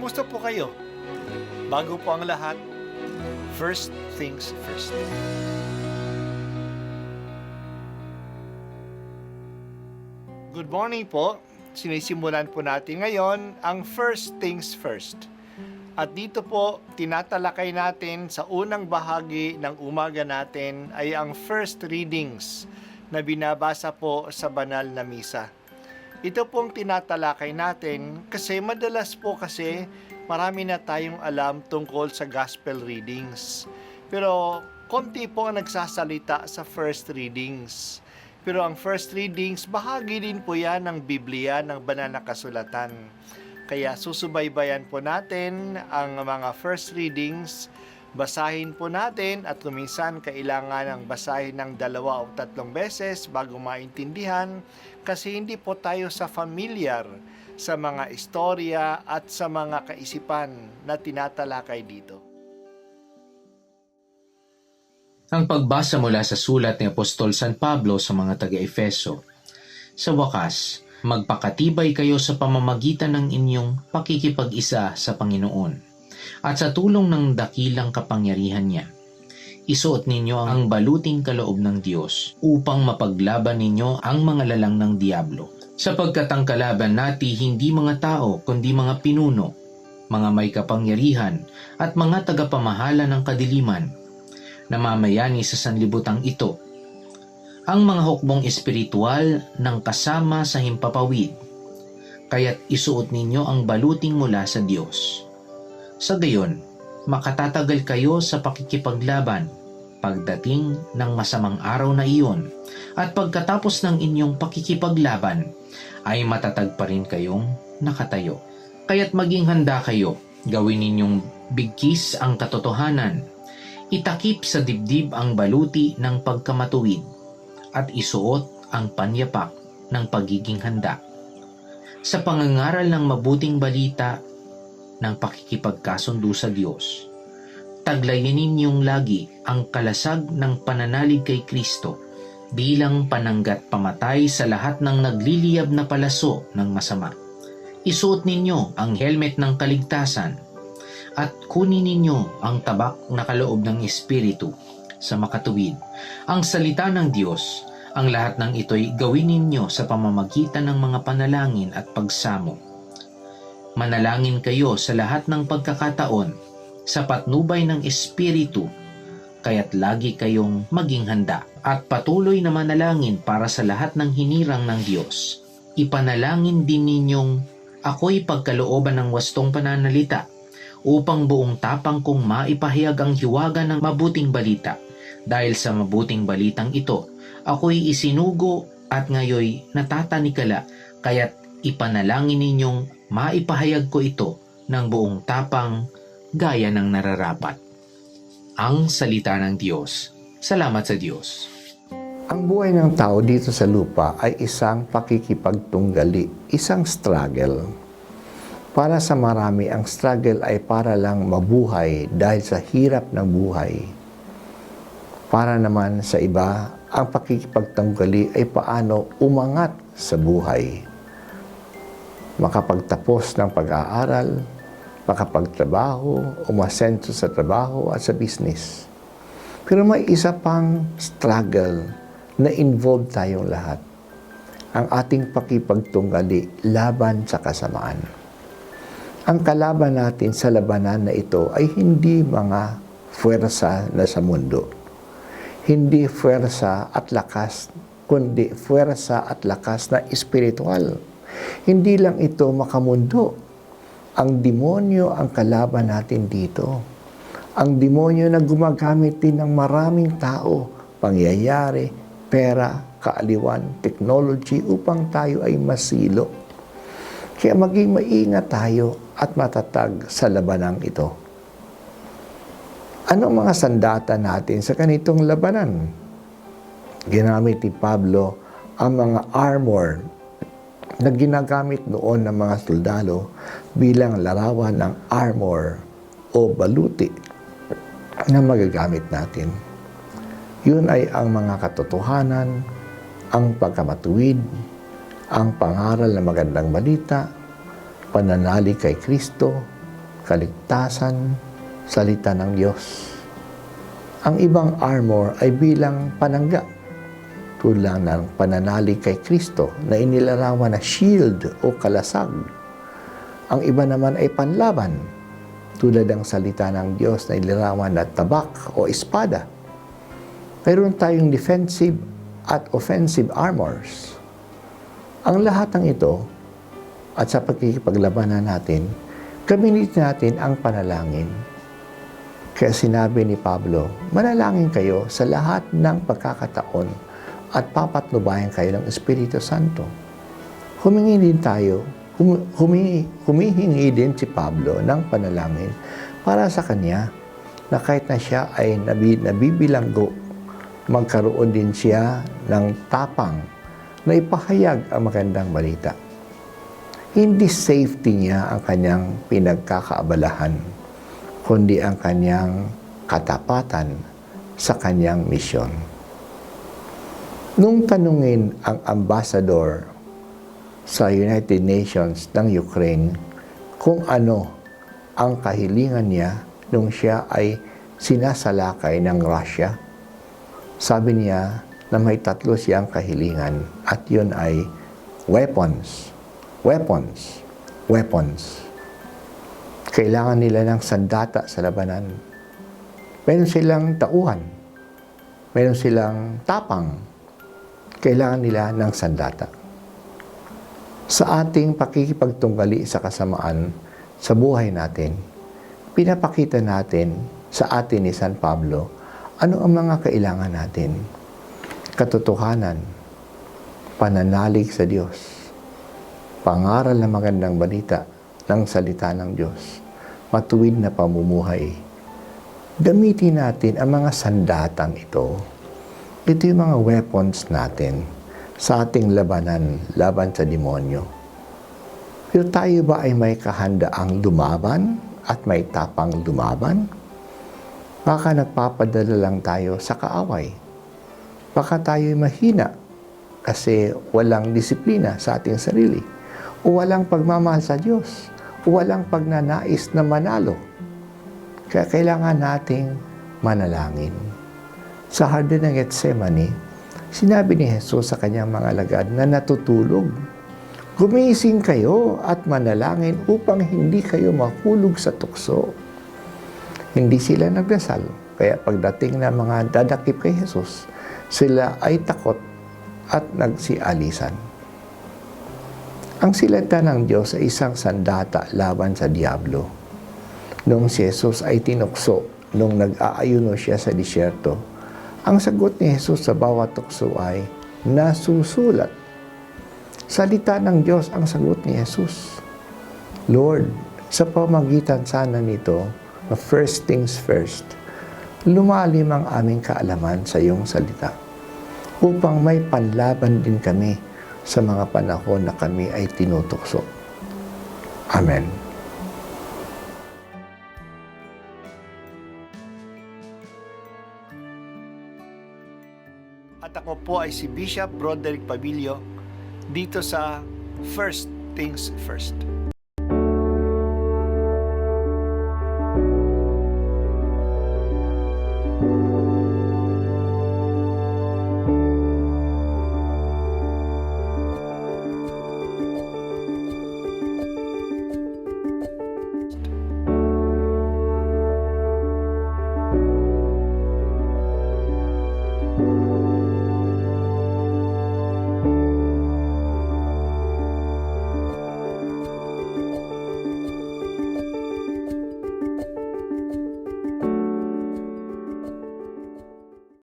Kumusta po kayo? Bago po ang lahat, first things first. Good morning po. Sinisimulan po natin ngayon ang first things first. At dito po, tinatalakay natin sa unang bahagi ng umaga natin ay ang first readings na binabasa po sa banal na misa. Ito pong tinatalakay natin kasi madalas po kasi marami na tayong alam tungkol sa gospel readings. Pero konti po ang nagsasalita sa first readings. Pero ang first readings, bahagi din po yan ng Biblia, ng banal na kasulatan. Kaya susubaybayan po natin ang mga first readings, basahin po natin at kuminsan kailangan ng basahin ng 2 o 3 beses bago maintindihan kasi hindi po tayo familiar sa mga istorya at sa mga kaisipan na tinatalakay dito. Ang pagbasa mula sa sulat ni Apostol San Pablo sa mga taga-Efeso. Sa wakas, magpakatibay kayo sa pamamagitan ng inyong pakikipag-isa sa Panginoon at sa tulong ng dakilang kapangyarihan niya. Isuot ninyo ang baluting kaloob ng Diyos upang mapaglaban ninyo ang mga lalang ng Diablo. Sapagkat ang kalaban natin hindi mga tao kundi mga pinuno, mga may kapangyarihan at mga tagapamahala ng kadiliman, namamayani sa sanlibutang ito, ang mga hukbong espiritual ng kasama sa himpapawid, kaya't isuot ninyo ang baluting mula sa Diyos. Sa gayon, makatatagal kayo sa pakikipaglaban pagdating ng masamang araw na iyon, at pagkatapos ng inyong pakikipaglaban, ay matatag pa rin kayong nakatayo. Kaya't maging handa kayo, gawin ninyong bigkis ang katotohanan, itakip sa dibdib ang baluti ng pagkamatuwid, at isuot ang panyapak ng pagiging handa. Sa pangangaral ng mabuting balita ng pakikipagkasundo sa Diyos, taglayin ninyong lagi ang kalasag ng pananalig kay Kristo bilang pananggat pamatay sa lahat ng nagliliyab na palaso ng masama. Isuot ninyo ang helmet ng kaligtasan at kunin ninyo ang tabak na kaloob ng Espiritu sa makatuwid, ang salita ng Diyos. Ang lahat ng ito'y gawin ninyo sa pamamagitan ng mga panalangin at pagsamo. Manalangin kayo sa lahat ng pagkakataon sa patnubay ng Espiritu, kaya't lagi kayong maging handa at patuloy na manalangin para sa lahat ng hinirang ng Diyos. Ipanalangin din ninyong ako'y pagkalooban ng wastong pananalita upang buong tapang kong maipahayag ang hiwaga ng mabuting balita. Dahil sa mabuting balitang ito, ako'y isinugo at ngayoy natatanikala, kaya't ipanalangin ninyong maipahayag ko ito ng buong tapang gaya ng nararapat. Ang salita ng Diyos. Salamat sa Diyos. Ang buhay ng tao dito sa lupa ay isang pakikipagtunggali, isang struggle. Para sa marami, ang struggle ay para lang mabuhay dahil sa hirap ng buhay. Para naman sa iba, ang pakikipagtunggali ay paano umangat sa buhay. Makapagtapos ng pag-aaral, makapagtrabaho, umasenso sa trabaho at sa business. Pero may isa pang struggle na involved tayong lahat. Ang ating pakipagtunggali laban sa kasamaan. Ang kalaban natin sa labanan na ito ay hindi mga fuwersa na sa mundo. Hindi fuwersa at lakas, kundi fuwersa at lakas na espiritual. Hindi lang ito makamundo. Ang demonyo ang kalaban natin dito. Ang demonyo na gumagamit din ng maraming tao, pangyayari, pera, kaaliwan, technology upang tayo ay masilo. Kaya maging maingat tayo at matatag sa labanang ito. Anong mga sandata natin sa ganitong labanan? Ginamit ni Pablo ang mga armor na ginagamit noon ng mga soldado bilang larawan ng armor o baluti na magagamit natin. Yun ay ang mga katotohanan, ang pagkamatuwid, ang pangaral ng magandang balita, pananalig kay Kristo, kaligtasan, salita ng Diyos. Ang ibang armor ay bilang panangga, tulad ng pananalig kay Kristo na inilarawan na shield o kalasag. Ang iba naman ay panlaban, tulad ng salita ng Diyos na inilarawan na tabak o espada. Mayroon tayong defensive at offensive armors. Ang lahat ng ito, at sa pagkikipaglabanan natin, gamitin natin ang panalangin. Kaya sinabi ni Pablo, manalangin kayo sa lahat ng pagkakataon at papatnubayan kayo ng Espiritu Santo. Humingi din tayo, humihingi din si Pablo ng panalangin para sa kanya na kahit na siya ay nabibilanggo, magkaroon din siya ng tapang na ipahayag ang magandang balita. Hindi safety niya ang kanyang pinagkakaabalahan, kundi ang kanyang katapatan sa kanyang misyon. Nung tanungin ang ambassador sa United Nations ng Ukraine kung ano ang kahilingan niya nung siya ay sinasalakay ng Russia, sabi niya na may 3 siyang kahilingan at yun ay weapons. Weapons. Weapons. Kailangan nila ng sandata sa labanan. Meron silang tauhan. Meron silang tapang. Kailangan nila ng sandata. Sa ating pakikipagtunggali sa kasamaan sa buhay natin, pinapakita natin sa atin ni San Pablo ano ang mga kailangan natin. Katotohanan, pananalig sa Diyos, pangaral na magandang balita ng salita ng Diyos, matuwid na pamumuhay. Gamitin natin ang mga sandatang ito. Ito yung mga weapons natin sa ating laban sa demonyo. Pero tayo ba ay may kahandaang lumaban at may tapang lumaban? Baka nagpapadala lang tayo sa kaaway. Baka tayo mahina kasi walang disiplina sa ating sarili. O walang pagmamahal sa Diyos, o walang pagnanais na manalo. Kaya kailangan nating manalangin. Sa Hardin ng Getsemani, sinabi ni Jesus sa kanyang mga alagad na natutulog. Gumising kayo at manalangin upang hindi kayo mahulog sa tukso. Hindi sila nagdasal, kaya pagdating ng mga dadakip kay Jesus, sila ay takot at nagsialisan. Ang silata ng Diyos ay isang sandata laban sa diablo. Noong si Jesus ay tinukso, nung nag-aayuno siya sa disyerto, ang sagot ni Jesus sa bawat tukso ay nasusulat. Salita ng Diyos ang sagot ni Jesus. Lord, sa pamagitan sana nito, na first things first, lumalim ang aming kaalaman sa iyong salita upang may panlaban din kami sa mga panahon na kami ay tinutukso. Amen. At ako po ay si Bishop Broderick Pabilio dito sa First Things First.